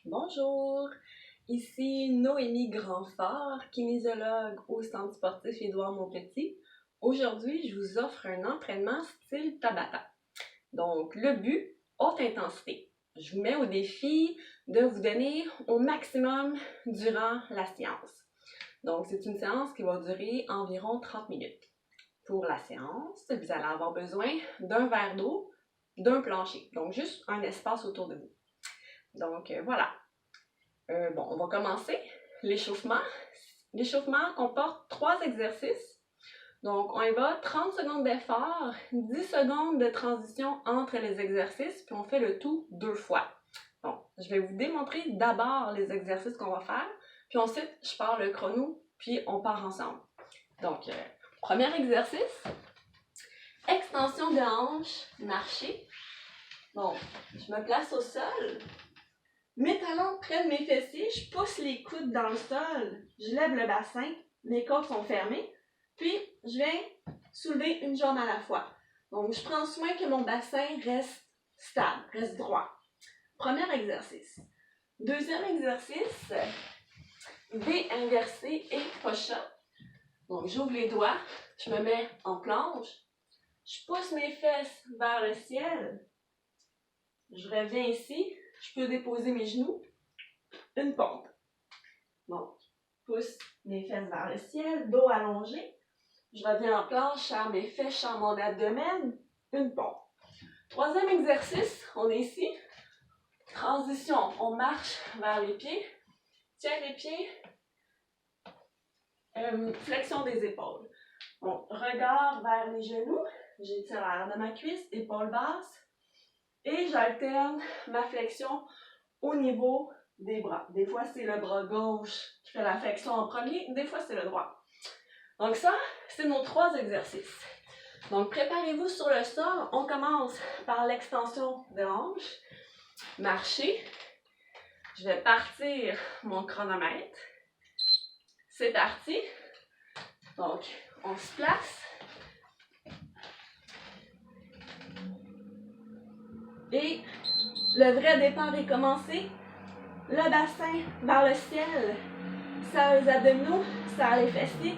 Bonjour, ici Noémie Grandfort, kinésiologue au Centre sportif Édouard-Montpetit. Aujourd'hui, je vous offre un entraînement style Tabata. Donc, le but, haute intensité. Je vous mets au défi de vous donner au maximum durant la séance. Donc, c'est une séance qui va durer environ 30 minutes. Pour la séance, vous allez avoir besoin d'un verre d'eau, d'un plancher. Donc, juste un espace autour de vous. Donc, voilà. On va commencer. L'échauffement. L'échauffement comporte 3 exercices. Donc, on y va 30 secondes d'effort, 10 secondes de transition entre les exercices, puis on fait le tout 2 fois. Donc, je vais vous démontrer d'abord les exercices qu'on va faire, puis ensuite, je pars le chrono, puis on part ensemble. Donc, premier exercice, extension de hanche, marcher. Donc, je me place au sol. Mes talons près de mes fessiers, je pousse les coudes dans le sol, je lève le bassin, mes côtes sont fermées, puis je viens soulever une jambe à la fois. Donc, je prends soin que mon bassin reste stable, reste droit. Premier exercice. Deuxième exercice, V inversé et push-up. Donc, j'ouvre les doigts, je me mets en planche, je pousse mes fesses vers le ciel, je reviens ici, je peux déposer mes genoux, une pompe. Donc, pousse mes fesses vers le ciel, dos allongé. Je reviens en planche, je serre mes fesses, je serre mon abdomen, une pompe. Troisième exercice, on est ici. Transition, on marche vers les pieds. Tiens les pieds. Flexion des épaules. Donc, regard vers les genoux. J'étire l'arrière de ma cuisse, épaules basses. Et j'alterne ma flexion au niveau des bras. Des fois, c'est le bras gauche qui fait la flexion en premier, des fois, c'est le droit. Donc ça, c'est nos 3 exercices. Donc, préparez-vous sur le sol. On commence par l'extension de hanche. Marcher. Je vais partir mon chronomètre. C'est parti. Donc, on se place. Et le vrai départ est commencé. Le bassin vers le ciel. Serre les abdominaux, serre les fessiers.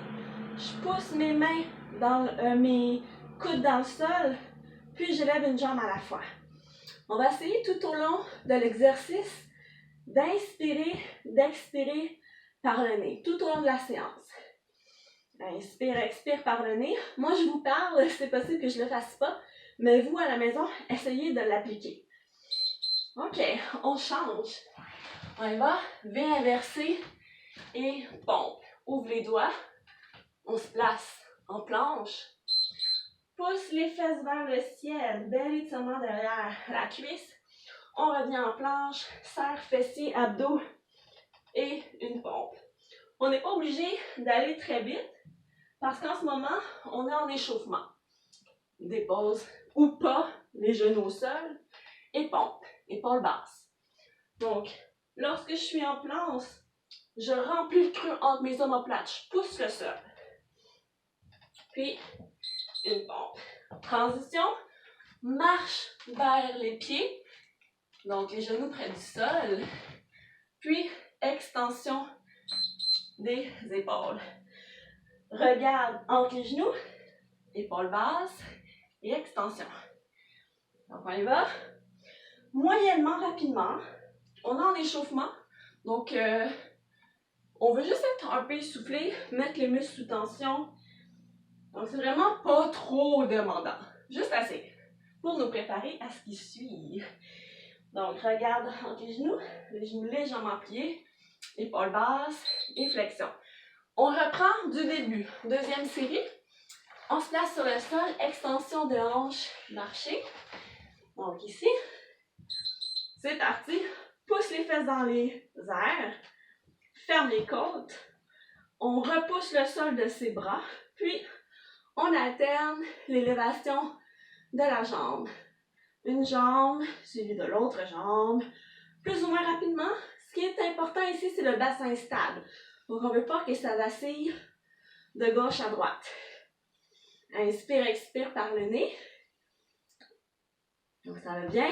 Je pousse mes mains dans mes coudes dans le sol, puis je lève une jambe à la fois. On va essayer tout au long de l'exercice d'inspirer, d'expirer par le nez, tout au long de la séance. Inspire, expire par le nez. Moi, je vous parle, c'est possible que je ne le fasse pas, mais vous, à la maison, essayez de l'appliquer. OK, on change. On y va, V inversé et pompe. Ouvre les doigts. On se place en planche. Pousse les fesses vers le ciel. Bel étirement derrière la cuisse. On revient en planche. Serre, fessiers, abdos et une pompe. On n'est pas obligé d'aller très vite parce qu'en ce moment, on est en échauffement. Dépose ou pas les genoux au sol et pompe, épaules basses. Donc, lorsque je suis en planche, je remplis le creux entre mes omoplates. Je pousse le sol. Puis, une pompe. Transition, marche vers les pieds. Donc, les genoux près du sol. Puis, extension des épaules. Regarde entre les genoux, épaules basses et extension. Donc, on y va. Moyennement rapidement. On est en échauffement. Donc, on veut juste être un peu essoufflé, mettre les muscles sous tension. Donc, c'est vraiment pas trop demandant. Juste assez pour nous préparer à ce qui suit. Donc, regarde entre les genoux légèrement pliés, épaules basses et flexion. On reprend du début. Deuxième série. On se place sur le sol, extension de hanche, marcher. Donc, ici, c'est parti. Pousse les fesses dans les airs. Ferme les côtes. On repousse le sol de ses bras. Puis, on alterne l'élévation de la jambe. Une jambe suivie de l'autre jambe. Plus ou moins rapidement. Ce qui est important ici, c'est le bassin stable. Donc, on ne veut pas que ça vacille de gauche à droite. Inspire, expire par le nez. Donc, ça va bien.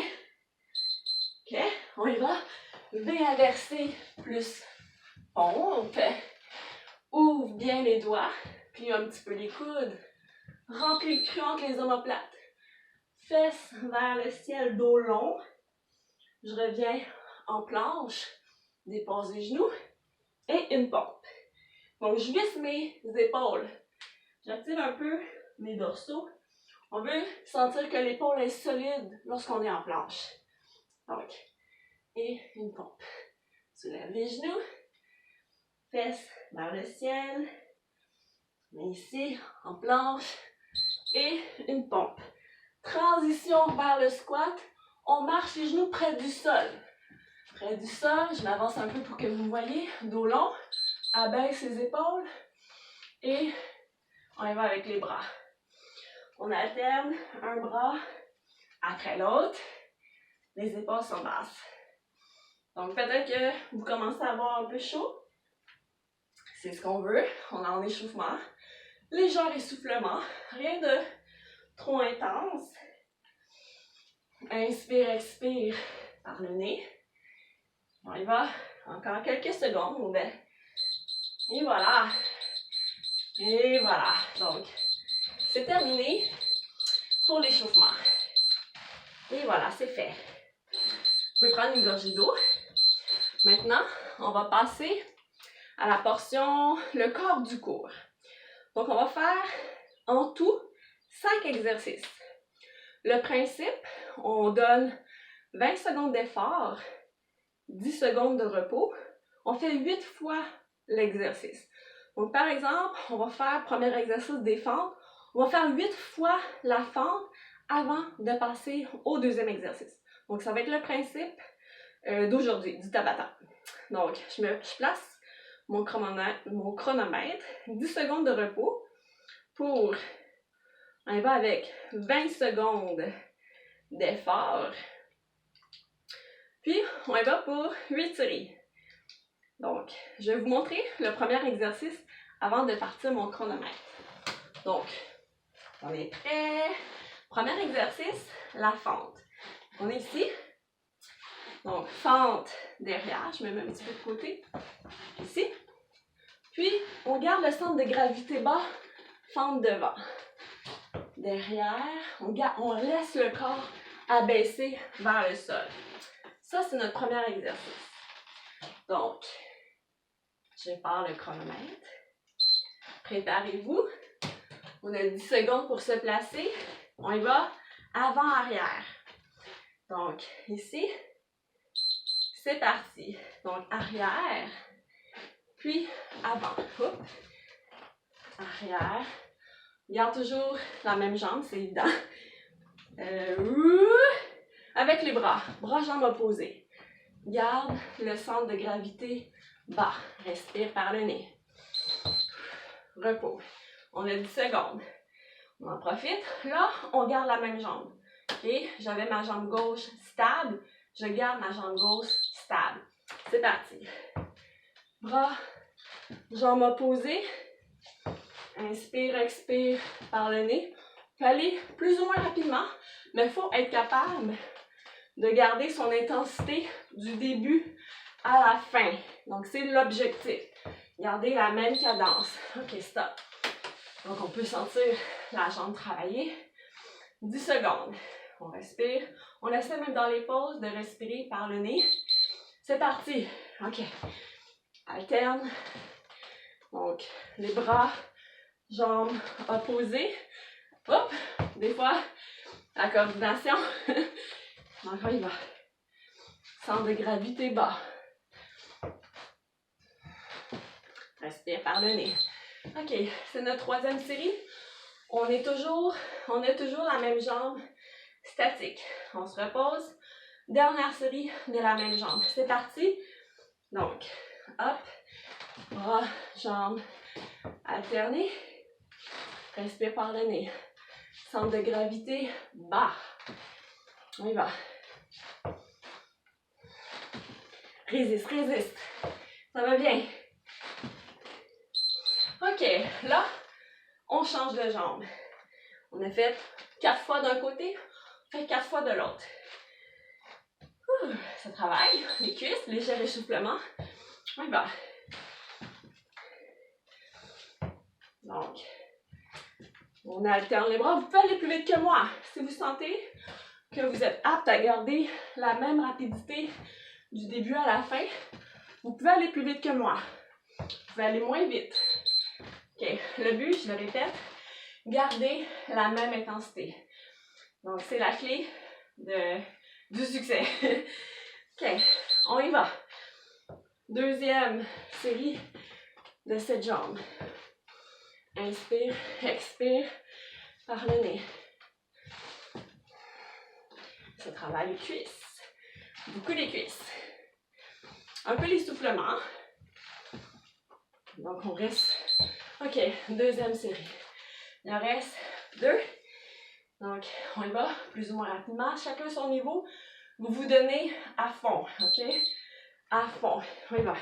OK, on y va. V inversé plus pompe. Ouvre bien les doigts. Plie un petit peu les coudes. Remplis le cul entre les omoplates. Fesses vers le ciel, dos long. Je reviens en planche. Dépasse les genoux. Et une pompe. Donc, je visse mes épaules. J'active un peu mes dorsaux. On veut sentir que l'épaule est solide lorsqu'on est en planche. Donc, et une pompe. Soulève les genoux. Fesses vers le ciel. Mais ici, en planche. Et une pompe. Transition vers le squat. On marche les genoux près du sol. Près du sol, je m'avance un peu pour que vous me voyez. Dos long. Abaisse les épaules. Et on y va avec les bras. On alterne un bras après l'autre. Les épaules sont basses. Donc peut-être que vous commencez à avoir un peu chaud. C'est ce qu'on veut. On est en échauffement. Léger essoufflement. Rien de trop intense. Inspire, expire par le nez. On y va. Encore quelques secondes. Et voilà. Et voilà. Donc, c'est terminé pour l'échauffement. Et voilà, c'est fait. Vous pouvez prendre une gorgée d'eau. Maintenant, on va passer à la portion, le corps du cours. Donc, on va faire en tout 5 exercices. Le principe, on donne 20 secondes d'effort, 10 secondes de repos. On fait 8 fois l'exercice. Donc, par exemple, on va faire premier exercice des fentes. On va faire 8 fois la fente avant de passer au deuxième exercice. Donc, ça va être le principe d'aujourd'hui, du Tabata. Donc, je place mon chronomètre, 10 secondes de repos pour, on va avec 20 secondes d'effort. Puis, on y va pour 8 séries. Donc, je vais vous montrer le premier exercice avant de partir mon chronomètre. Donc, on est prêt. Premier exercice, la fente. On est ici. Donc, fente derrière. Je me mets un petit peu de côté. Ici. Puis, on garde le centre de gravité bas. Fente devant. Derrière. On laisse le corps abaisser vers le sol. Ça, c'est notre premier exercice. Donc, je pars le chronomètre. Préparez-vous. On a 10 secondes pour se placer. On y va avant-arrière. Donc, ici, c'est parti. Donc, arrière, puis avant. Hop. Arrière. Garde toujours la même jambe, c'est évident. Avec les bras. Bras, jambes opposées. Garde le centre de gravité bas. Respire par le nez. Repos. On a 10 secondes. On en profite. Là, on garde la même jambe. OK? J'avais ma jambe gauche stable. Je garde ma jambe gauche stable. C'est parti. Bras, jambes opposées. Inspire, expire par le nez. Il faut aller plus ou moins rapidement, mais il faut être capable de garder son intensité du début à la fin. Donc, c'est l'objectif. Garder la même cadence. OK, stop. Donc, on peut sentir la jambe travailler. 10 secondes. On respire. On essaie même dans les pauses de respirer par le nez. C'est parti. OK. Alterne. Donc, les bras, jambes opposées. Hop. Des fois, la coordination. Donc, on y va. Centre de gravité bas. Respire par le nez. OK, c'est notre troisième série. On a toujours la même jambe statique. On se repose. Dernière série de la même jambe. C'est parti. Donc, hop. Bras, jambes alternés. Respire par le nez. Centre de gravité bas. On y va. Résiste, résiste. Ça va bien. OK, là, on change de jambe. On a fait 4 fois d'un côté, on fait 4 fois de l'autre. Ça travaille. Les cuisses, léger essoufflement. On y va. Donc, on alterne les bras. Vous pouvez aller plus vite que moi. Si vous sentez que vous êtes apte à garder la même rapidité du début à la fin, vous pouvez aller plus vite que moi. Vous pouvez aller moins vite. OK. Le but, je le répète, garder la même intensité. Donc, c'est la clé du succès. OK. On y va. Deuxième série de 7 jambes. Inspire, expire par le nez. Ça travaille les cuisses. Beaucoup les cuisses. Un peu l'essoufflement. Donc, on reste. OK, deuxième série. Il en reste 2. Donc, on y va plus ou moins rapidement. Chacun son niveau. Vous vous donnez à fond. OK? À fond. On y va.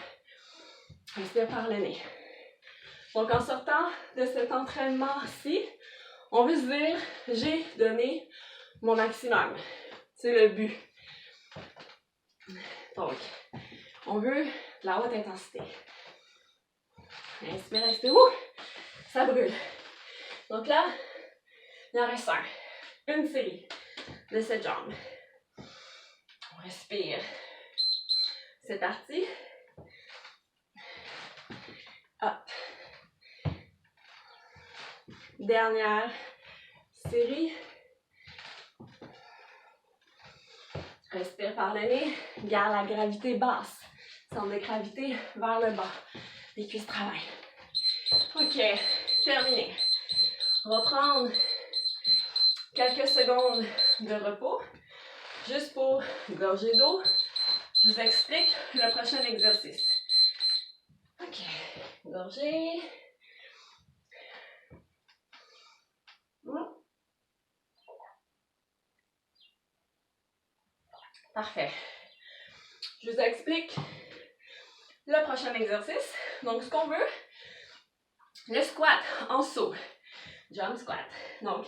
Inspire par le nez. Donc, en sortant de cet entraînement-ci, on veut se dire, j'ai donné mon maximum. C'est le but. Donc, on veut de la haute intensité. Inspire, expire. Ouh! Ça brûle. Donc là, il en reste 1. Une série de 7 jambes. On respire. C'est parti. Hop. Dernière série. Respire par le nez. Garde la gravité basse. Centre de gravité vers le bas. Les cuisses travaillent. OK. Terminé. On va prendre quelques secondes de repos. Juste pour gorger d'eau. Je vous explique le prochain exercice. OK. Gorgée. Parfait. Je vous explique le prochain exercice. Donc, ce qu'on veut, le squat en saut. Jump squat. Donc,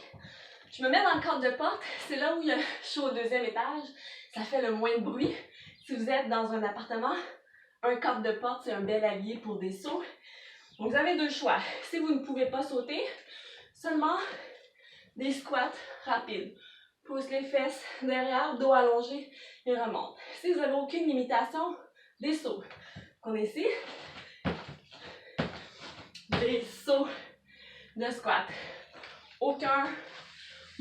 je me mets dans le cadre de porte. C'est là où je suis au 2e étage. Ça fait le moins de bruit. Si vous êtes dans un appartement, un cadre de porte, c'est un bel allié pour des sauts. Donc, vous avez 2 choix. Si vous ne pouvez pas sauter, seulement des squats rapides. Pousse les fesses derrière, dos allongé et remonte. Si vous n'avez aucune limitation, des sauts. On est ici. Des sauts de squat. Aucun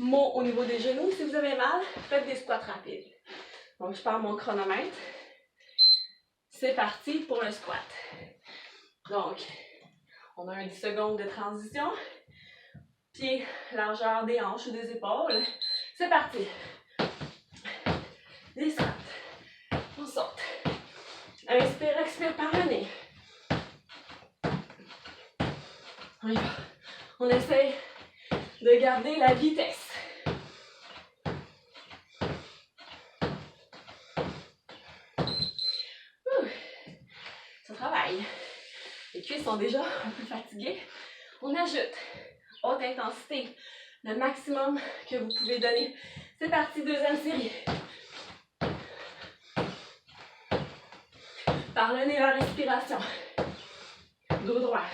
mot au niveau des genoux. Si vous avez mal, faites des squats rapides. Donc, je pars mon chronomètre. C'est parti pour le squat. Donc, on a un 10 secondes de transition. Pieds, largeur des hanches ou des épaules. C'est parti. Des squats. On saute. Inspire, expire par le nez. On y va. On essaye de garder la vitesse. Ça travaille. Les cuisses sont déjà un peu fatiguées. On ajoute haute intensité, le maximum que vous pouvez donner. C'est parti, deuxième série. Par le nez, la respiration. Dos droit.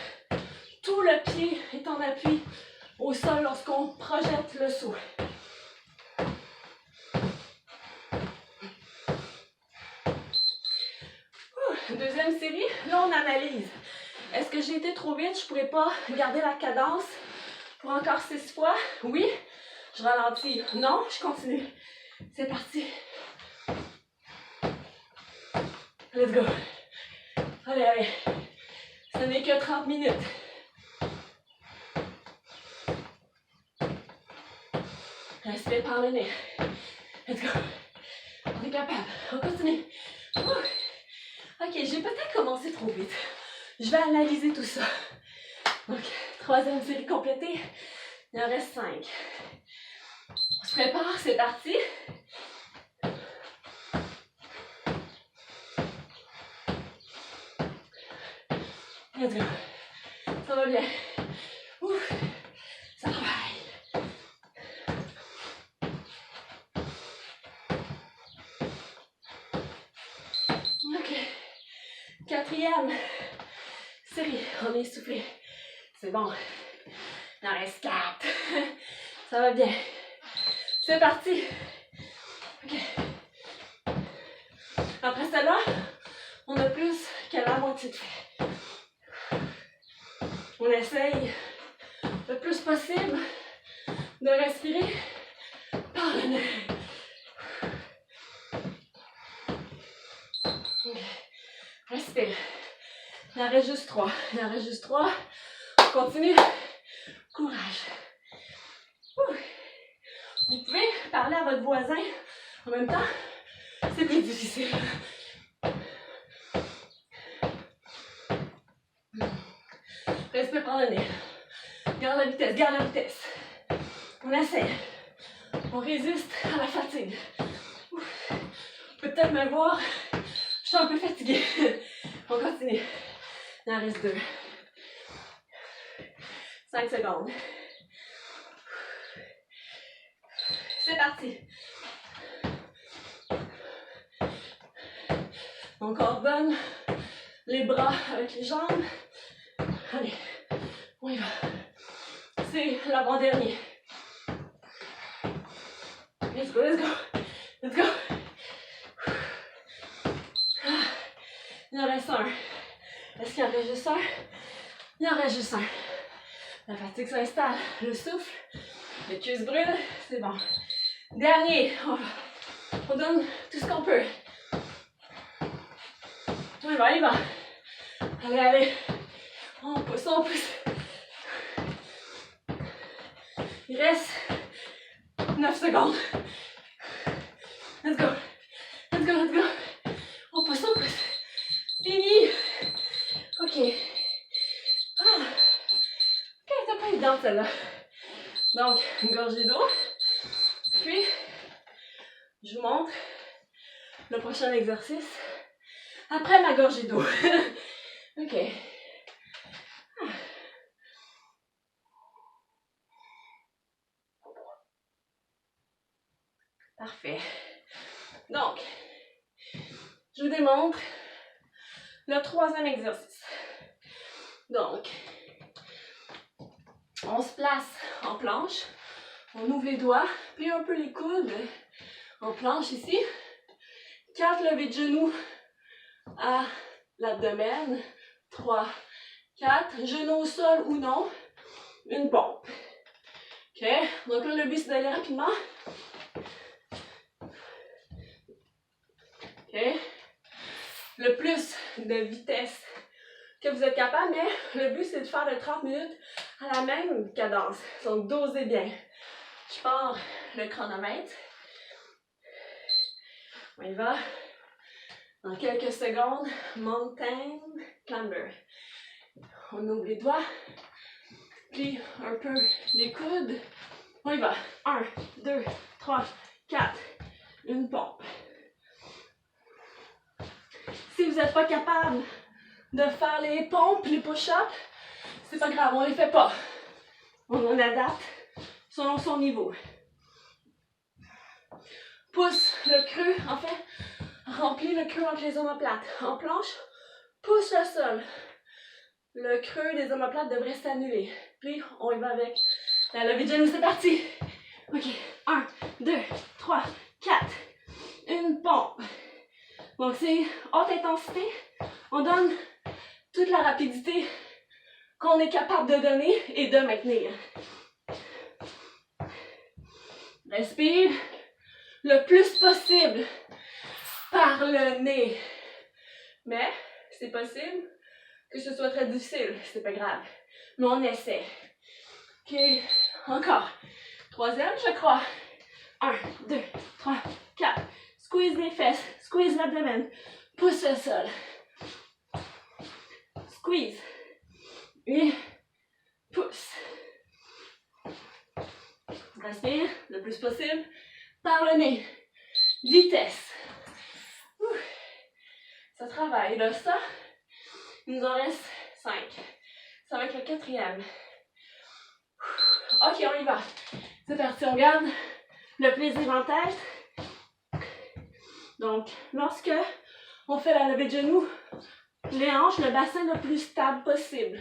Tout le pied est en appui au sol lorsqu'on projette le saut. Deuxième série, là on analyse. Est-ce que j'ai été trop vite? Je ne pourrais pas garder la cadence pour encore 6 fois? Oui. Je ralentis. Non, je continue. C'est parti. Let's go. Allez, allez. Ce n'est que 30 minutes. Respire par le nez. Let's go. On est capable. On continue. Ok, j'ai peut-être commencé trop vite. Je vais analyser tout ça. Donc, troisième série complétée. Il en reste 5. On se prépare, c'est parti. Let's go. Ça va bien. Ouf. Ça travaille. Quatrième série. On est essoufflé. C'est bon. Il en reste 4. Ça va bien. C'est parti. OK. Après celle-là, on a plus que la moitié de fait. On essaye le plus possible de respirer par le nez. Respire. Il en reste juste 3. Il en reste juste 3. On continue. Courage. Vous pouvez parler à votre voisin en même temps. C'est plus difficile. Respire par le nez. Garde la vitesse, garde la vitesse. On essaie. On résiste à la fatigue. Peut-être me voir. Je suis un peu fatiguée. On continue. Il en reste 2. 5 secondes. C'est parti. On coordonne les bras avec les jambes. Allez, on y va. C'est l'avant-dernier. Let's go, let's go. Let's go. Il en reste 1. Est-ce qu'il en reste juste 1? Il en reste juste 1. La fatigue s'installe. Le souffle. Les cuisses brûlent. C'est bon. Dernier. On donne tout ce qu'on peut. On y va, on y va. Allez, allez. On pousse, on pousse. Il reste 9 secondes. Let's go. Let's go, let's go. On pousse, on pousse. Fini. OK. Ah. OK, c'est pas évident celle-là. Donc, une gorgée d'eau. Puis, je vous montre le prochain exercice après ma gorgée d'eau. OK. Parfait. Donc, je vous démontre le 3e exercice. Donc, on se place en planche, on ouvre les doigts, plie un peu les coudes en planche ici. 4 levées de genoux à l'abdomen. 3, 4, genoux au sol ou non. Une pompe. OK? Donc là, le but, c'est d'aller rapidement. OK? Le plus de vitesse que vous êtes capable, mais le but, c'est de faire de 30 minutes à la même cadence. Donc, dosez bien. Je pars le chronomètre. On y va. Dans quelques secondes, mountain climber. On ouvre les doigts, plie un peu les coudes. On y va. 1, 2, 3, 4. Une pompe. Si vous n'êtes pas capable de faire les pompes, les push-ups, c'est pas grave, on les fait pas. On adapte selon son niveau. Pousse le creux, en fait, remplis le creux entre les omoplates. En planche, pousse le sol. Le creux des omoplates devrait s'annuler. Puis, on y va avec la levée de genoux, c'est parti. OK, 1, 2, 3, 4. Une pompe. Donc, c'est haute intensité. On donne toute la rapidité qu'on est capable de donner et de maintenir. Respire le plus possible par le nez. Mais c'est possible que ce soit très difficile, c'est pas grave. Mais on essaie. OK, encore. 3e, je crois. 1, 2, 3, 4. Squeeze les fesses, squeeze l'abdomen. Pousse le sol. Squeeze. Et pousse. Respire le plus possible par le nez. Vitesse. Ça travaille. Là, ça, il nous en reste 5. Ça va être le 4e. OK, on y va. C'est parti, on garde le plaisir en tête. Donc, lorsque on fait la levée de genoux, les hanches, le bassin le plus stable possible.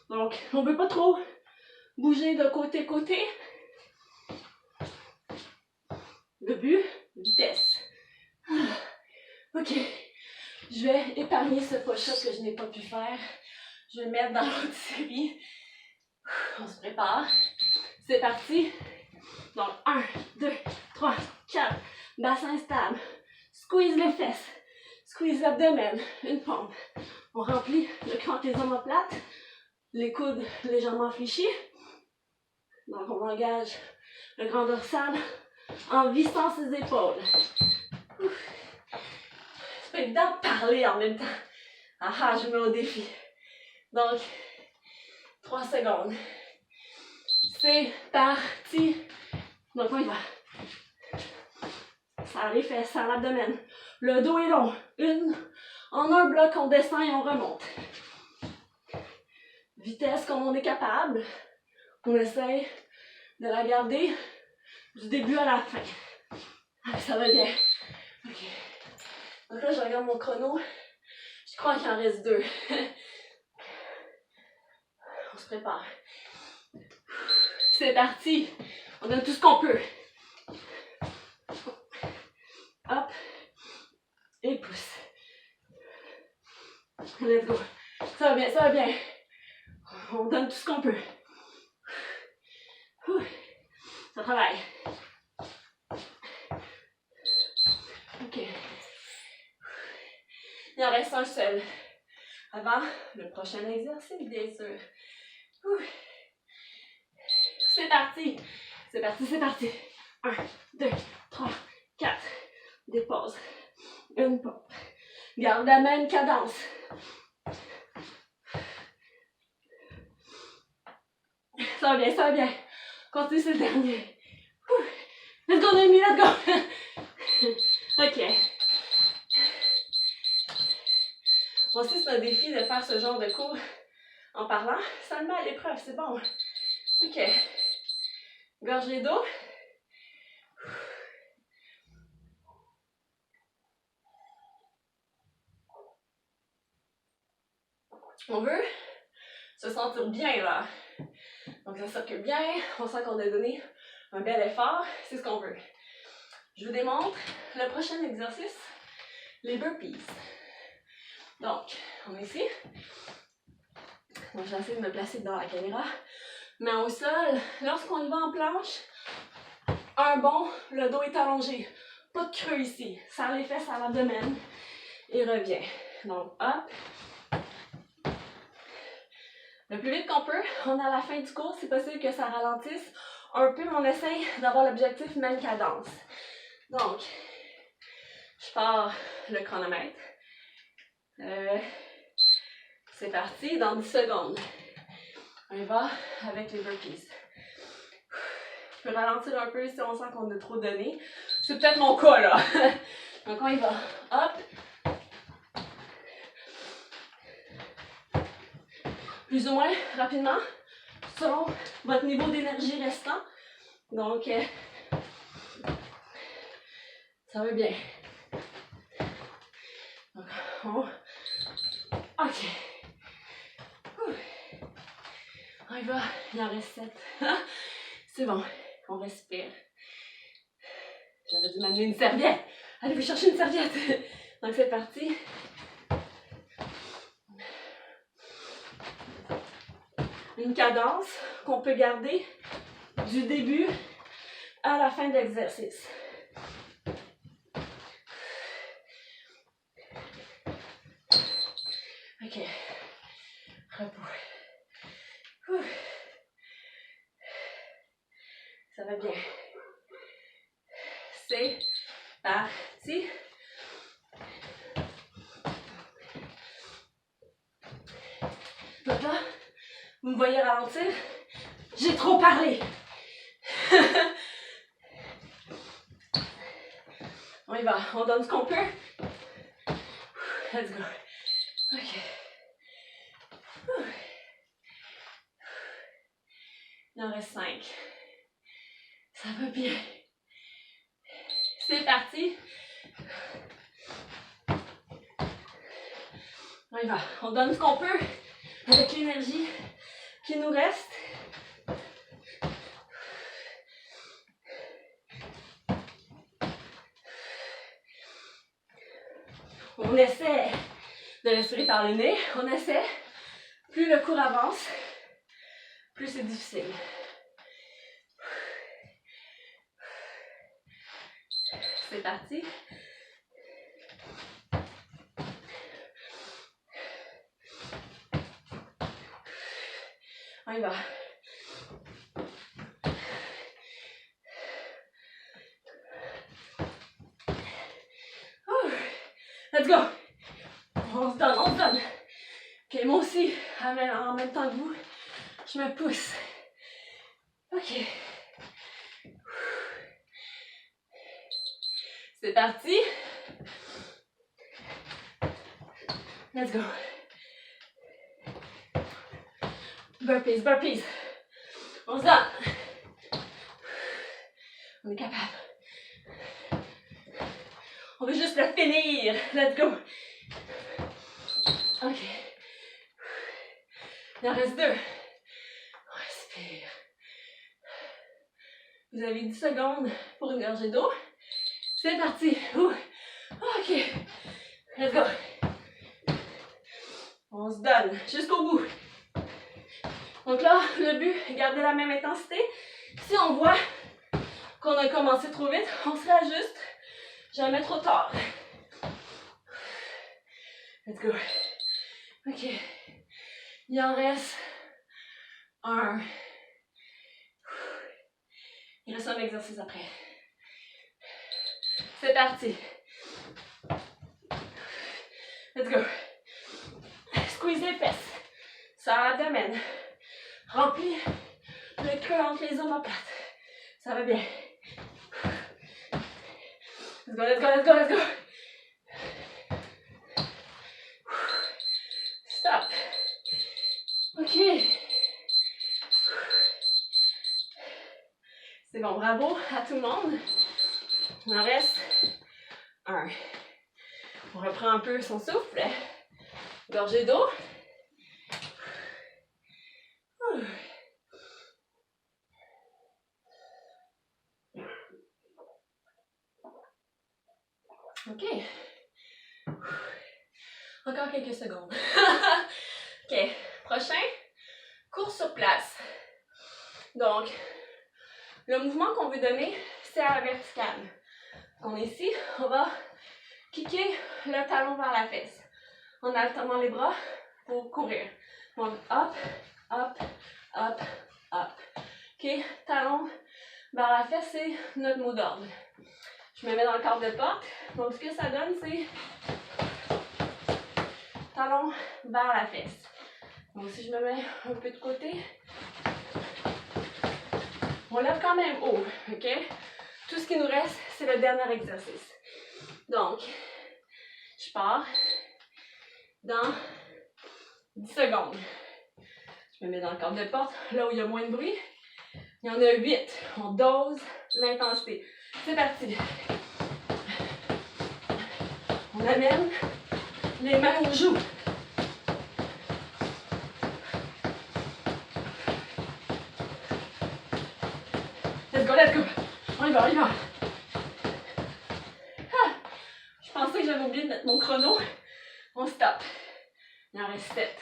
Donc, on ne veut pas trop bouger de côté-côté. Le but, vitesse. Ok, je vais épargner ce push-up que je n'ai pas pu faire. Je vais le mettre dans l'autre série. On se prépare. C'est parti. Donc, 1, 2, 3, 4. Bassin stable. Squeeze les fesses. Squeeze l'abdomen. Une pompe. On remplit le cran avec les omoplates. Les coudes légèrement fléchis. Donc, on engage le grand dorsal en vissant ses épaules. C'est pas évident de parler en même temps. Ah, je me mets au défi. Donc, 3 secondes. C'est parti. Donc, on y va. Serre les fesses, serre l'abdomen. Le dos est long. En un bloc, on descend et on remonte. Vitesse comme on est capable. On essaye de la garder du début à la fin. Ah, ça va bien. Ok. Donc là, je regarde mon chrono. Je crois qu'il en reste 2. On se prépare. C'est parti. On donne tout ce qu'on peut. Hop. Et pousse. Let's go. Ça va bien, ça va bien. On donne tout ce qu'on peut. Ça travaille. Ok. Il en reste un seul. Avant le prochain exercice, bien sûr. C'est parti. C'est parti, c'est parti. 1, 2, 3, 4. Dépose. Une pompe. Garde la même cadence. Ça va bien, ça va bien. Continue, c'est le dernier. Let's go, Noémie, let's go. Ok. Moi aussi, c'est un défi de faire ce genre de cours en parlant. Ça me met à l'épreuve, c'est bon. Ok. Gorgée d'eau. On veut se sentir bien là. Donc ça circule bien, on sent qu'on a donné un bel effort, c'est ce qu'on veut. Je vous démontre le prochain exercice, les burpees. Donc, on est ici. Donc j'essaie de me placer dans la caméra. Mais au sol, lorsqu'on y va en planche, un bond, le dos est allongé. Pas de creux ici. Serre les fesses à l'abdomen et reviens. Donc, hop. Le plus vite qu'on peut, on est à la fin du cours, c'est possible que ça ralentisse un peu, mais on essaye d'avoir l'objectif même cadence. Donc, je pars le chronomètre. C'est parti, dans 10 secondes. On y va avec les burpees. Je peux ralentir un peu si on sent qu'on a trop donné. C'est peut-être mon cas là. Donc on y va. Hop. Plus ou moins rapidement, selon votre niveau d'énergie restant. Donc, ça va bien. Donc, ok. On y va, il en reste 7. C'est bon, on respire. J'aurais dû m'amener une serviette. Allez, vous chercher une serviette. Donc, c'est parti. Une cadence qu'on peut garder du début à la fin de l'exercice. Ok. Repos. Ça va bien. C'est parti. Donc là, vous me voyez ralentir. J'ai trop parlé. On y va. On donne ce qu'on peut. Let's go. Ok. Il en reste 5. Ça va bien. C'est parti. On y va. On donne ce qu'on peut avec l'énergie qui nous reste. On essaie de respirer par le nez. On essaie. Plus le cours avance, plus c'est difficile. C'est parti. On y va. Let's go. On se donne, on se donne. Ok, moi aussi, en même temps que vous, je me pousse. Ok. C'est parti. Let's go. Burpees, burpees. On se donne. On est capable. On veut juste le finir. Let's go. Ok. Il en reste 2. On respire. Vous avez 10 secondes pour une gorgée d'eau. C'est parti. Ok. Let's go. On se donne jusqu'au bout. Donc là, le but est de garder la même intensité. Si on voit qu'on a commencé trop vite, on se réajuste. Jamais trop tard. Let's go. Ok. Il en reste 1. Il reste un exercice après. C'est parti. Let's go. Squeeze les fesses. Serre l'abdomen. Remplis le cœur entre les omoplates. Ça va bien. Let's go, let's go, let's go, let's go. Stop. Ok. C'est bon, bravo à tout le monde. Il en reste 1. On reprend un peu son souffle. Gorgée d'eau. Ok. Encore quelques secondes. Ok. Prochain, course sur place. Donc, le mouvement qu'on veut donner, c'est à la verticale. On est ici, on va kicker le talon vers la fesse en alternant les bras pour courir. Donc, hop, hop, hop, hop. Ok, talon vers la fesse, c'est notre mot d'ordre. Je me mets dans le cadre de porte. Donc, ce que ça donne, c'est talon vers la fesse. Donc, si je me mets un peu de côté, on lève quand même haut, ok? Tout ce qui nous reste, c'est le dernier exercice. Donc, je pars dans 10 secondes. Je me mets dans le cadre de porte, là où il y a moins de bruit. Il y en a 8. On dose l'intensité. C'est parti. On amène les mains aux joues. Let's go, let's go. On y va, on y va. Ah, je pensais que j'avais oublié de mettre mon chrono. On stop. Il en reste 7.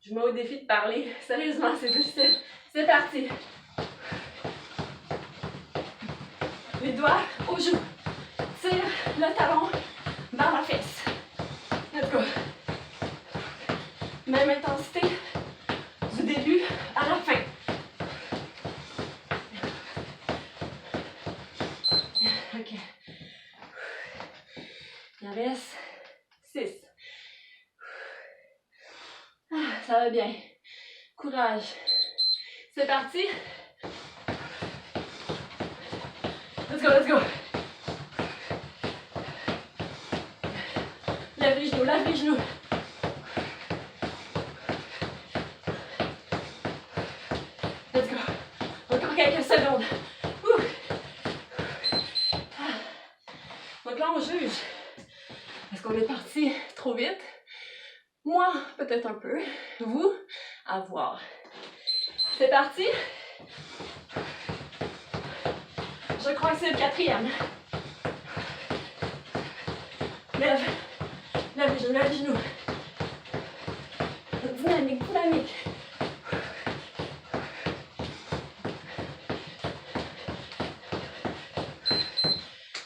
Je me mets au défi de parler. Sérieusement, c'est difficile. C'est parti. Les doigts aux joues. Tire le talon vers la fesse. Let's go. Même intensité du début à la fin. Ok. Il en reste 6. Ah, ça va bien. Courage. C'est parti. Let's go, let's go. Lève les genoux, lève les genoux. Let's go. Encore quelques secondes. Donc là, on on juge. Est-ce qu'on est parti trop vite? Moi, peut-être un peu. Vous, à voir. C'est parti. Je crois que c'est le 4e. Lève. Lève les genoux, lève les genoux. Dynamique, dynamique.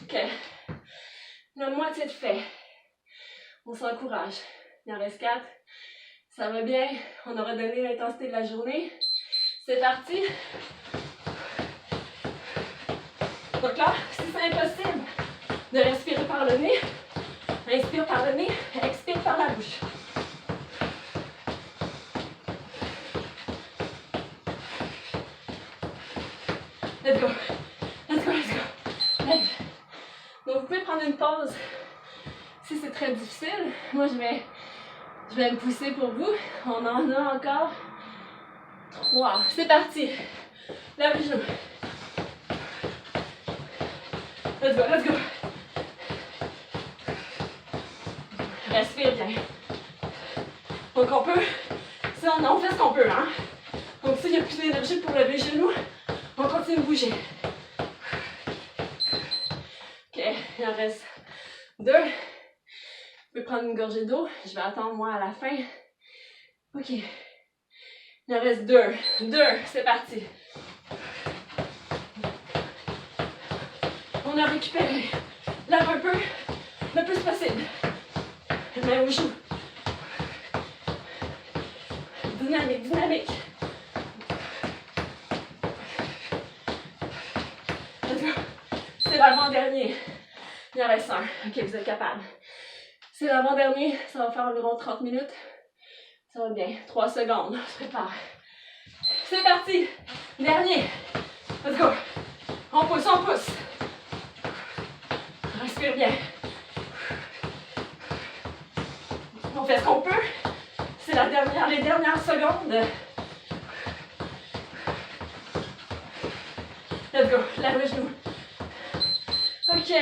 Ok. La moitié de fait. On s'encourage. Il en reste 4. Ça va bien. On aura donné l'intensité de la journée. C'est parti. Donc là, si c'est impossible de respirer par le nez, inspire par le nez, expire par la bouche. Let's go. Let's go, let's go. Lève. Donc vous pouvez prendre une pause si c'est très difficile. Moi, je vais me pousser pour vous. On en a encore 3. C'est parti. Lève les genoux. Let's go, let's go. Respire bien. Donc on peut, ça on fait ce qu'on peut, hein. Donc s'il n'y a plus d'énergie pour lever les genoux, on continue de bouger. Ok, il en reste 2. Vous pouvez prendre une gorgée d'eau. Je vais attendre moi à la fin. Ok. Il en reste 2. 2, c'est parti. On a récupéré. Lève un peu, le plus possible. Main aux joues. Dynamique, dynamique. C'est l'avant-dernier. Il en reste 1. Ok, vous êtes capable. C'est l'avant-dernier. Ça va faire environ 30 minutes. Ça va bien. 3 secondes. On se prépare. C'est parti. Dernier. Let's go. On pousse, on pousse. Respire bien. On fait ce qu'on peut. C'est les dernières secondes. Let's go. Lève le genou. Ok.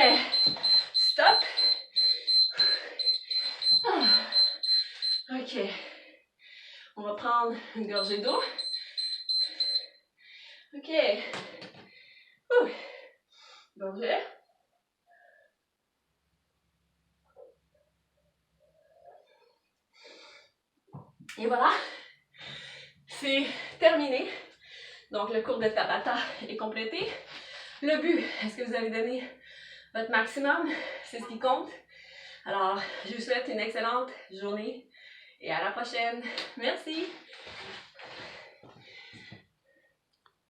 Stop. Ok. On va prendre une gorgée d'eau. Ok. Gorgée. Et voilà. C'est terminé. Donc le cours de Tabata est complété. Le but, est-ce que vous avez donné votre maximum? C'est ce qui compte. Alors, je vous souhaite une excellente journée et à la prochaine. Merci.